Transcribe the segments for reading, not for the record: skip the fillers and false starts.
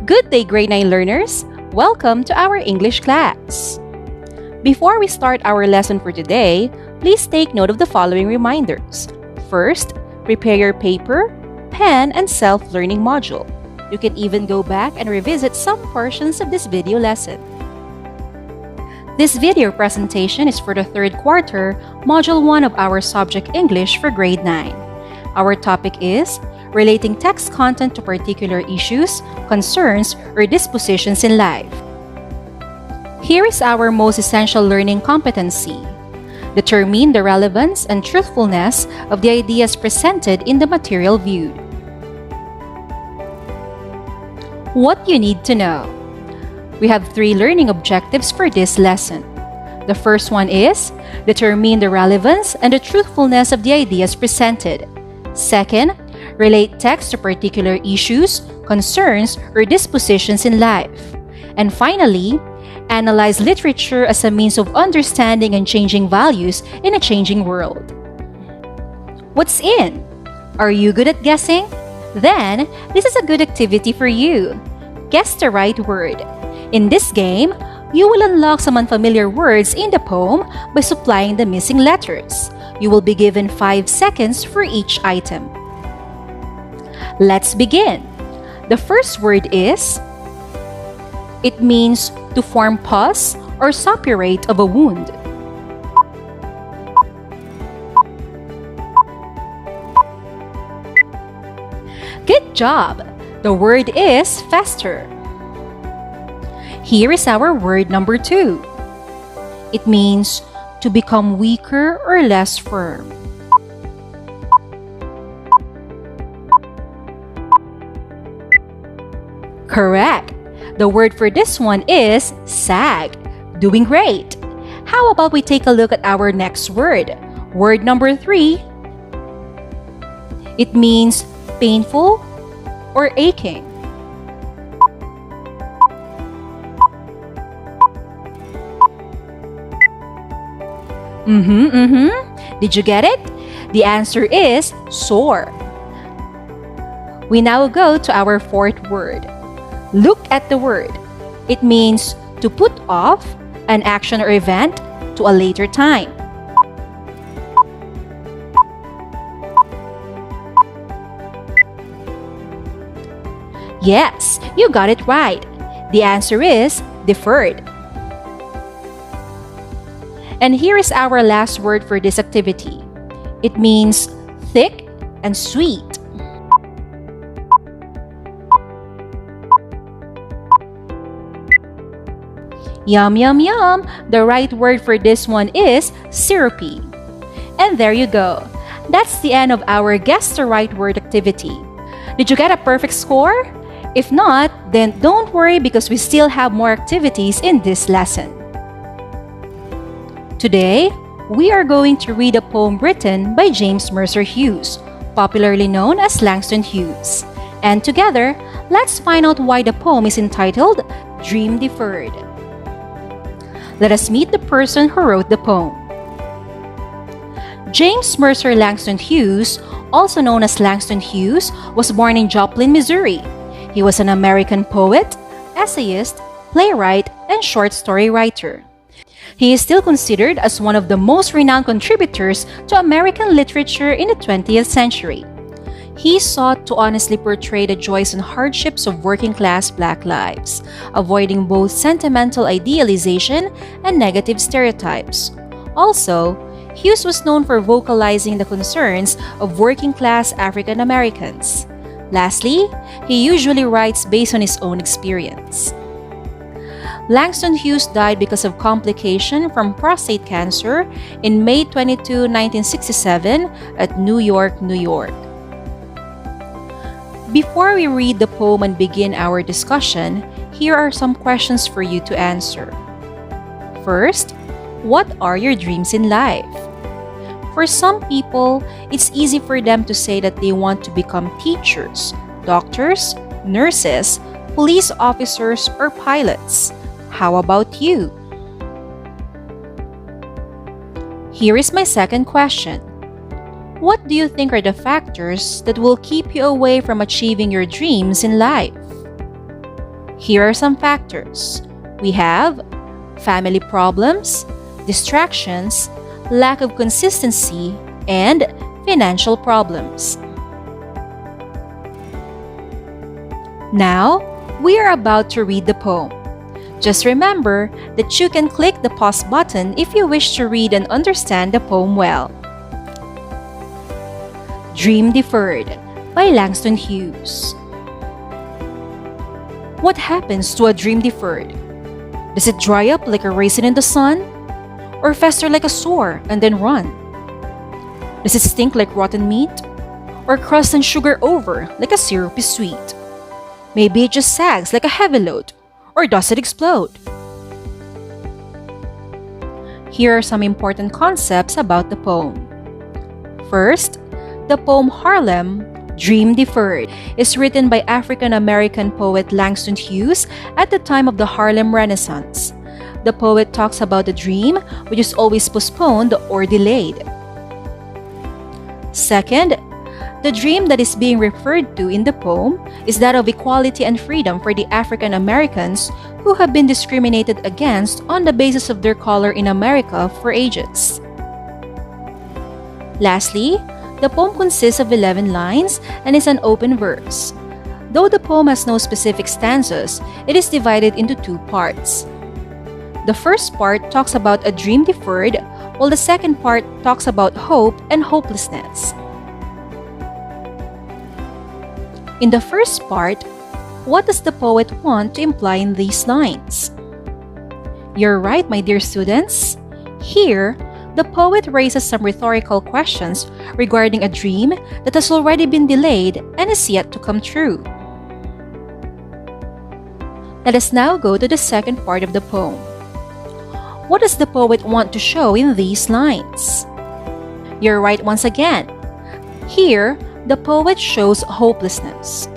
Good day, grade 9 learners! Welcome to our English class. Before we start our lesson for today, please take note of the following reminders. First, prepare your paper, pen, and self-learning module. You can even go back and revisit some portions of this video lesson. This video presentation is for the third quarter, Module 1 of our subject English for grade 9. Our topic is relating text content to particular issues, concerns, or dispositions in life. Here is our most essential learning competency. Determine the relevance and truthfulness of the ideas presented in the material viewed. What you need to know. We have 3 learning objectives for this lesson. The first one is determine the relevance and the truthfulness of the ideas presented. Second, relate text to particular issues, concerns, or dispositions in life. And finally, analyze literature as a means of understanding and changing values in a changing world. What's in? Are you good at guessing? Then, this is a good activity for you. Guess the right word. In this game, you will unlock some unfamiliar words in the poem by supplying the missing letters. You will be given 5 seconds for each item. Let's begin. The first word is, it means to form pus or suppurate of a wound. Good job! The word is fester. Here is our word number 2. It means to become weaker or less firm. Correct! The word for this one is sag. Doing great! How about we take a look at our next word? Word number 3. It means painful or aching. Did you get it? The answer is sore. We now go to our 4th word. Look at the word. It means to put off an action or event to a later time. Yes, you got it right. The answer is deferred. And here is our last word for this activity. It means thick and sweet. Yum, yum, yum! The right word for this one is syrupy. And there you go. That's the end of our Guess the Right Word activity. Did you get a perfect score? If not, then don't worry because we still have more activities in this lesson. Today, we are going to read a poem written by James Mercer Hughes, popularly known as Langston Hughes. And together, let's find out why the poem is entitled Dream Deferred. Let us meet the person who wrote the poem. James Mercer Langston Hughes, also known as Langston Hughes, was born in Joplin, Missouri. He was an American poet, essayist, playwright, and short story writer. He is still considered as one of the most renowned contributors to American literature in the 20th century. He sought to honestly portray the joys and hardships of working-class Black lives, avoiding both sentimental idealization and negative stereotypes. Also, Hughes was known for vocalizing the concerns of working-class African Americans. Lastly, he usually writes based on his own experience. Langston Hughes died because of complication from prostate cancer in May 22, 1967 at New York, New York. Before we read the poem and begin our discussion, here are some questions for you to answer. First, what are your dreams in life? For some people, it's easy for them to say that they want to become teachers, doctors, nurses, police officers, or pilots. How about you? Here is my second question. What do you think are the factors that will keep you away from achieving your dreams in life? Here are some factors. We have family problems, distractions, lack of consistency, and financial problems. Now, we are about to read the poem. Just remember that you can click the pause button if you wish to read and understand the poem well. Dream Deferred by Langston Hughes. What happens to a dream deferred? Does it dry up like a raisin in the sun? Or fester like a sore and then run? Does it stink like rotten meat? Or crust and sugar over like a syrupy sweet? Maybe it just sags like a heavy load. Or does it explode? Here are some important concepts about the poem. First, the poem Harlem, Dream Deferred, is written by African-American poet Langston Hughes at the time of the Harlem Renaissance. The poet talks about the dream which is always postponed or delayed. Second, the dream that is being referred to in the poem is that of equality and freedom for the African Americans who have been discriminated against on the basis of their color in America for ages. Lastly, the poem consists of 11 lines and is an open verse. Though the poem has no specific stanzas, it is divided into two parts. The first part talks about a dream deferred, while the second part talks about hope and hopelessness. In the first part, what does the poet want to imply in these lines? You're right, my dear students. Here, the poet raises some rhetorical questions regarding a dream that has already been delayed and is yet to come true. Let us now go to the second part of the poem. What does the poet want to show in these lines? You're right once again. Here, the poet shows hopelessness.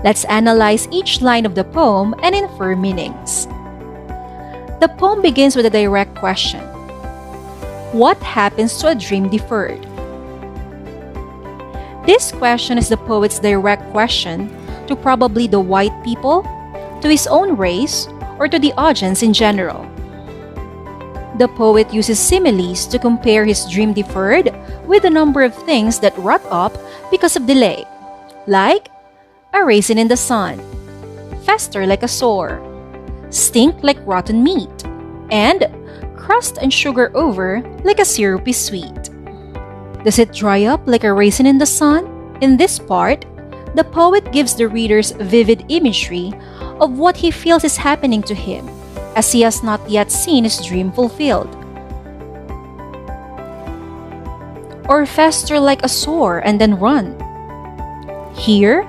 Let's analyze each line of the poem and infer meanings. The poem begins with a direct question. What happens to a dream deferred? This question is the poet's direct question to probably the white people, to his own race, or to the audience in general. The poet uses similes to compare his dream deferred with a number of things that rot up because of delay, like a raisin in the sun, fester like a sore, stink like rotten meat, and crust and sugar over like a syrupy sweet. Does it dry up like a raisin in the sun? In this part, the poet gives the readers vivid imagery of what he feels is happening to him, as he has not yet seen his dream fulfilled. Or fester like a sore and then run. Here,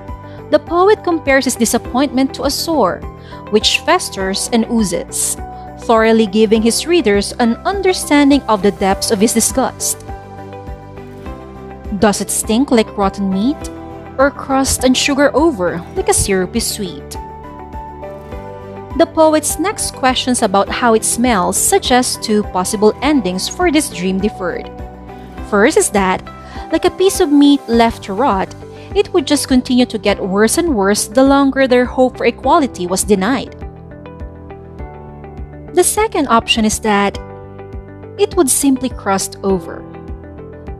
the poet compares his disappointment to a sore, which festers and oozes, thoroughly giving his readers an understanding of the depths of his disgust. Does it stink like rotten meat? Or crust and sugar over like a syrupy sweet? The poet's next questions about how it smells suggest two possible endings for this dream deferred. First is that, like a piece of meat left to rot, it would just continue to get worse and worse the longer their hope for equality was denied. The second option is that it would simply crust over.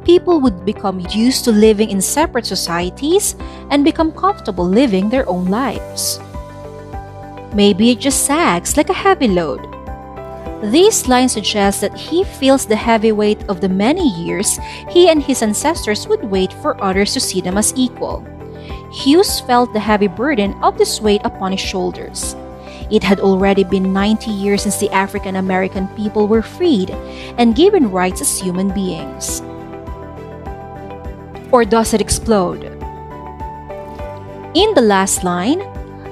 People would become used to living in separate societies and become comfortable living their own lives. Maybe it just sags like a heavy load. These lines suggest that he feels the heavy weight of the many years he and his ancestors would wait for others to see them as equal. Hughes felt the heavy burden of this weight upon his shoulders. It had already been 90 years since the African American people were freed and given rights as human beings. Or does it explode? In the last line,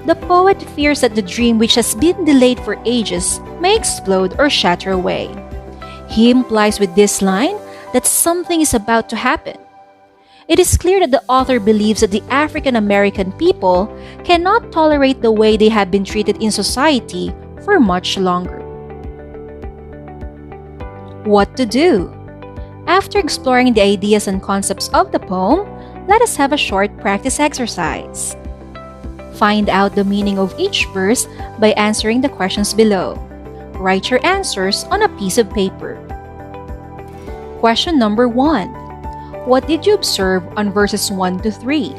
the poet fears that the dream which has been delayed for ages may explode or shatter away. He implies with this line that something is about to happen. It is clear that the author believes that the African American people cannot tolerate the way they have been treated in society for much longer. What to do? After exploring the ideas and concepts of the poem, let us have a short practice exercise. Find out the meaning of each verse by answering the questions below. Write your answers on a piece of paper. Question number 1. What did you observe on verses 1 to 3?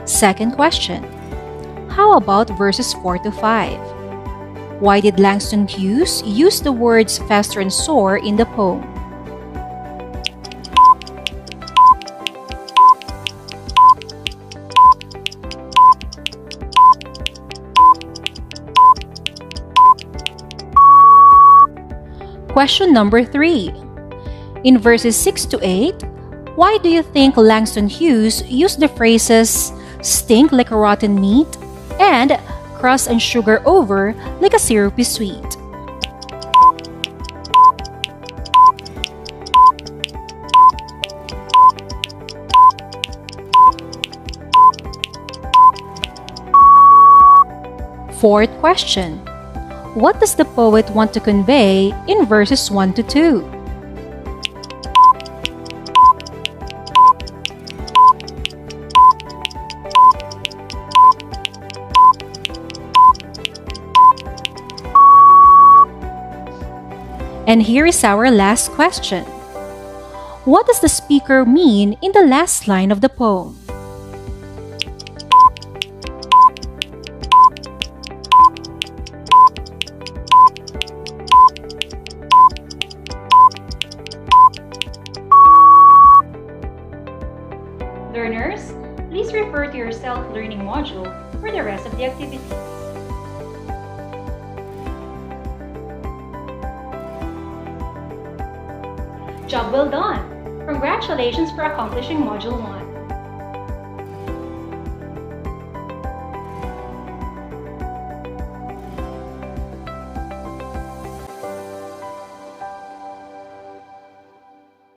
Second question. How about verses 4 to 5? Why did Langston Hughes use the words faster and soar in the poem? Question number 3. In verses 6 to 8, why do you think Langston Hughes used the phrases stink like a rotten meat and crust and sugar over like a syrupy sweet? Fourth question. What does the poet want to convey in verses 1 to 2? And here is our last question. What does the speaker mean in the last line of the poem? Learners, please refer to your self-learning module for the rest of the activities. Job well done! Congratulations for accomplishing Module 1.